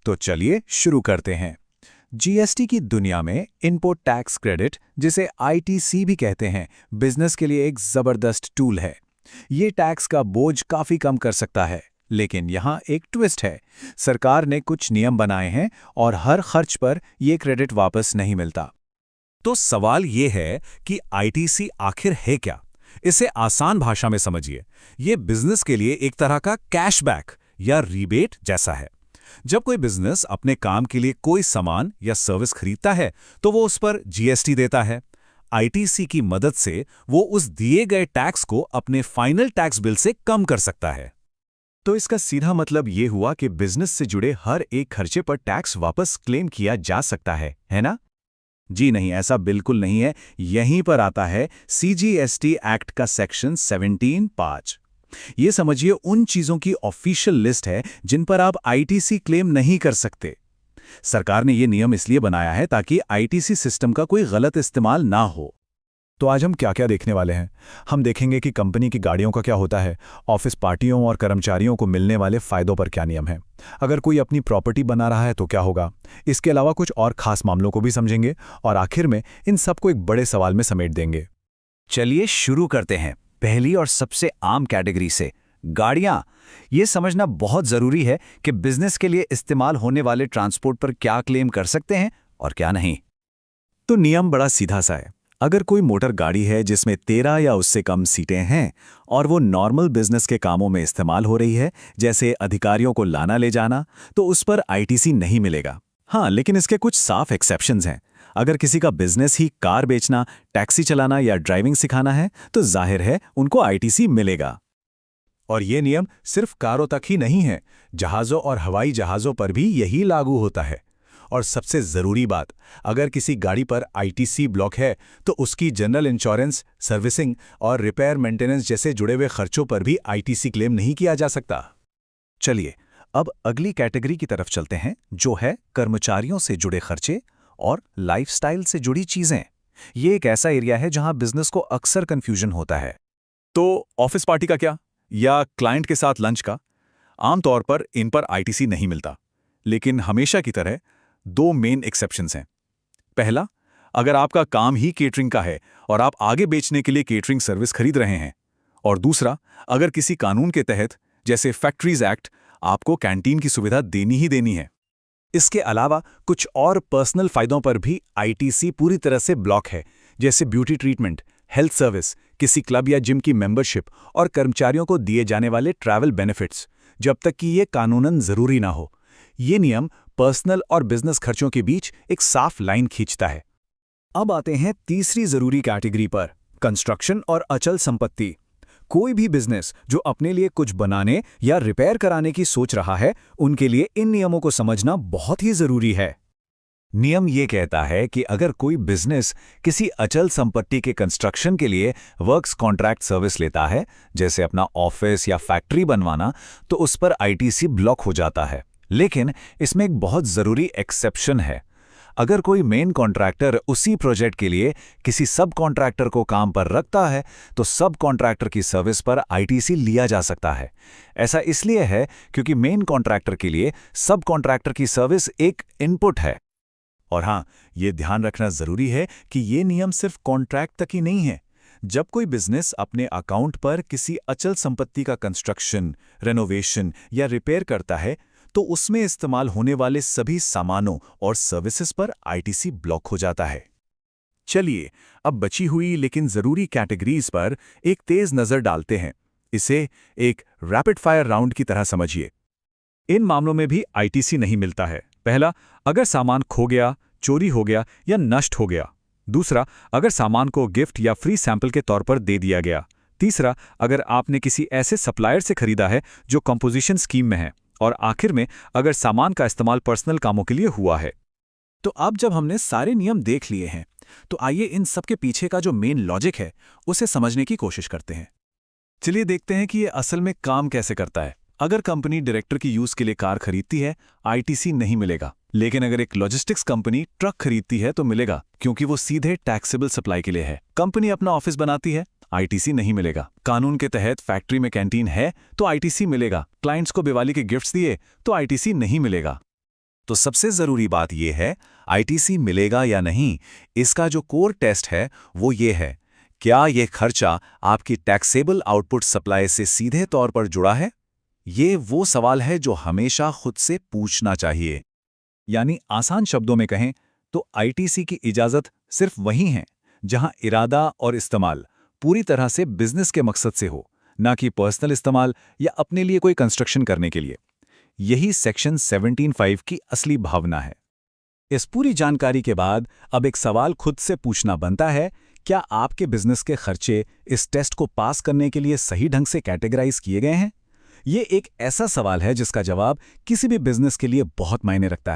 तो चलिए शुरू करते हैं। जीएसटी की दुनिया में इनपुट टैक्स क्रेडिट, जिसे आईटीसी भी कहते हैं, बिजनेस के लिए एक जबरदस्त टूल है। ये टैक्स का बोझ काफी कम कर सकता है, लेकिन यहाँ एक ट्विस्ट है। सरकार ने कुछ नियम बनाए हैं और हर खर्च पर ये क्रेडिट वापस नहीं मिलता। तो सवाल ये है कि आईटीसी आखिर है क्या? इसे आसान भाषा में समझिए। ये बिजनेस के लिए एक तरह का कैशबैक या रिबेट जैसा है। जब कोई बिजनेस अपने काम के लिए कोई सामान या सर्विस खरीदता है, तो वो उस पर जीएसटी देता है। आईटीसी की मदद से वो उस दिए गए टैक्स को अपने फाइनल टैक्स बिल से कम कर सकता है। तो इसका सीधा मतलब ये हुआ कि बिजनेस से जुड़े हर एक खर्चे पर टैक्स वापस क्लेम किया जा सकता है ना? जी नहीं, ऐसा बिल्कुल नहीं है। यहीं पर आता है सीजीएसटी एक्ट का सेक्शन 17(5). ये समझिए उन चीजों की ऑफिशियल लिस्ट है जिन पर आप आईटीसी क्लेम नहीं कर सकते। सरकार ने ये नियम इसलिए बनाया है ताकि आईटीसी सिस्टम का कोई गलत इस्तेमाल ना हो। तो आज हम क्या क्या देखने वाले हैं? हम देखेंगे कि कंपनी की गाड़ियों का क्या होता है, ऑफिस पार्टियों और कर्मचारियों को मिलने वाले फायदों पर क्या नियम है, अगर कोई अपनी प्रॉपर्टी बना रहा है तो क्या होगा। इसके अलावा कुछ और खास मामलों को भी समझेंगे और आखिर में इन सबको एक बड़े सवाल में समेट देंगे। चलिए शुरू करते हैं पहली और सबसे आम कैटेगरी से, गाड़ियां। ये समझना बहुत जरूरी है कि बिजनेस के लिए इस्तेमाल होने वाले ट्रांसपोर्ट पर क्या क्लेम कर सकते हैं और क्या नहीं। तो नियम बड़ा सीधा सा है। अगर कोई मोटर गाड़ी है जिसमें 13 या उससे कम सीटें हैं और वो नॉर्मल बिजनेस के कामों में इस्तेमाल हो रही है, जैसे अधिकारियों को लाना ले जाना, तो उस पर आईटीसी नहीं मिलेगा। हाँ, लेकिन इसके कुछ साफ एक्सेप्शंस हैं। अगर किसी का बिजनेस ही कार बेचना, टैक्सी चलाना या ड्राइविंग सिखाना है, तो जाहिर है उनको आईटीसी मिलेगा। और ये नियम सिर्फ कारों तक ही नहीं है, जहाज़ों और हवाई जहाज़ों पर भी यही लागू होता है। और सबसे ज़रूरी बात, अगर किसी गाड़ी पर आईटीसी ब्लॉक है, तो उसकी जनरल इंश्योरेंस, सर्विसिंग और रिपेयर मेंटेनेंस जैसे जुड़े हुए खर्चों पर भी आईटीसी क्लेम नहीं किया जा सकता। चलिए अब अगली कैटेगरी की तरफ चलते हैं, जो है कर्मचारियों से जुड़े खर्चे और लाइफस्टाइल से जुड़ी चीजें। ये एक ऐसा एरिया है जहां बिजनेस को अक्सर कंफ्यूजन होता है। तो ऑफिस पार्टी का क्या, या क्लाइंट के साथ लंच का? आमतौर पर इन पर आईटीसी नहीं मिलता, लेकिन हमेशा की तरह दो मेन एक्सेप्शंस हैं। पहला, अगर आपका काम ही केटरिंग का है और आप आगे बेचने के लिए केटरिंग सर्विस खरीद रहे हैं। और दूसरा, अगर किसी कानून के तहत, जैसे फैक्ट्रीज एक्ट, आपको कैंटीन की सुविधा देनी ही देनी है। इसके अलावा कुछ और पर्सनल फायदों पर भी आईटीसी पूरी तरह से ब्लॉक है, जैसे ब्यूटी ट्रीटमेंट, हेल्थ सर्विस, किसी क्लब या जिम की मेंबरशिप और कर्मचारियों को दिए जाने वाले ट्रैवल बेनिफिट्स, जब तक कि ये कानूनन जरूरी ना हो। ये नियम पर्सनल और बिजनेस खर्चों के बीच एक साफ लाइन खींचता है। अब आते हैं तीसरी जरूरी कैटेगरी पर, कंस्ट्रक्शन और अचल संपत्ति। कोई भी बिजनेस जो अपने लिए कुछ बनाने या रिपेयर कराने की सोच रहा है, उनके लिए इन नियमों को समझना बहुत ही जरूरी है। नियम ये कहता है कि अगर कोई बिजनेस किसी अचल संपत्ति के कंस्ट्रक्शन के लिए वर्क्स कॉन्ट्रैक्ट सर्विस लेता है, जैसे अपना ऑफिस या फैक्ट्री बनवाना, तो उस पर आईटीसी ब्लॉक हो जाता है। लेकिन इसमें एक बहुत जरूरी एक्सेप्शन है। अगर कोई मेन कॉन्ट्रैक्टर उसी प्रोजेक्ट के लिए किसी सब कॉन्ट्रैक्टर को काम पर रखता है, तो सब कॉन्ट्रैक्टर की सर्विस पर आईटीसी लिया जा सकता है। ऐसा इसलिए है क्योंकि मेन कॉन्ट्रैक्टर के लिए सब कॉन्ट्रैक्टर की सर्विस एक इनपुट है। और हाँ, ये ध्यान रखना जरूरी है कि ये नियम सिर्फ कॉन्ट्रैक्ट तक ही नहीं है। जब कोई बिजनेस अपने अकाउंट पर किसी अचल संपत्ति का कंस्ट्रक्शन, रेनोवेशन या रिपेयर करता है, तो उसमें इस्तेमाल होने वाले सभी सामानों और सर्विसेज पर आईटीसी ब्लॉक हो जाता है। चलिए अब बची हुई लेकिन जरूरी कैटेगरीज पर एक तेज नजर डालते हैं। इसे एक रैपिड फायर राउंड की तरह समझिए। इन मामलों में भी आईटीसी नहीं मिलता है। पहला, अगर सामान खो गया, चोरी हो गया या नष्ट हो गया। दूसरा, अगर सामान को गिफ्ट या फ्री सैंपल के तौर पर दे दिया गया। तीसरा, अगर आपने किसी ऐसे सप्लायर से खरीदा है जो कंपोजिशन स्कीम में है। और आखिर में, अगर सामान का इस्तेमाल पर्सनल कामों के लिए हुआ है। तो अब जब हमने सारे नियम देख लिए हैं, तो आइए इन सब के पीछे का जो मेन लॉजिक है, उसे समझने की कोशिश करते हैं। चलिए देखते हैं कि ये असल में काम कैसे करता है। अगर कंपनी डायरेक्टर की यूज के लिए कार खरीदती है, आईटीसी नहीं मिलेगा। लेकिन अगर एक लॉजिस्टिक्स कंपनी ट्रक खरीदती है तो मिलेगा, क्योंकि वो सीधे टैक्सेबल सप्लाई के लिए है। कंपनी अपना ऑफिस बनाती है, आईटीसी नहीं मिलेगा। कानून के तहत फैक्ट्री में कैंटीन है तो आईटीसी मिलेगा। क्लाइंट्स को दिवाली के गिफ्ट्स दिए तो आईटीसी नहीं मिलेगा। तो सबसे ज़रूरी बात यह है, आईटीसी मिलेगा या नहीं, इसका जो कोर टेस्ट है वो ये है, क्या ये खर्चा आपकी टैक्सेबल आउटपुट सप्लाई से सीधे तौर पर जुड़ा है? ये वो सवाल है जो हमेशा खुद से पूछना चाहिए। यानी आसान शब्दों में कहें तो आईटीसी की इजाज़त सिर्फ वहीं है जहां इरादा और इस्तेमाल पूरी तरह से बिजनेस के मकसद से हो, ना कि पर्सनल इस्तेमाल या अपने लिए कोई कंस्ट्रक्शन करने के लिए। यही सेक्शन 17(5) की असली भावना है। इस पूरी जानकारी के बाद अब एक सवाल खुद से पूछना बनता है, क्या आपके बिजनेस के खर्चे इस टेस्ट को पास करने के लिए सही ढंग से कैटेगराइज किए गए हैं? ये एक ऐसा सवाल है जिसका जवाब किसी भी बिजनेस के लिए बहुत मायने रखता है।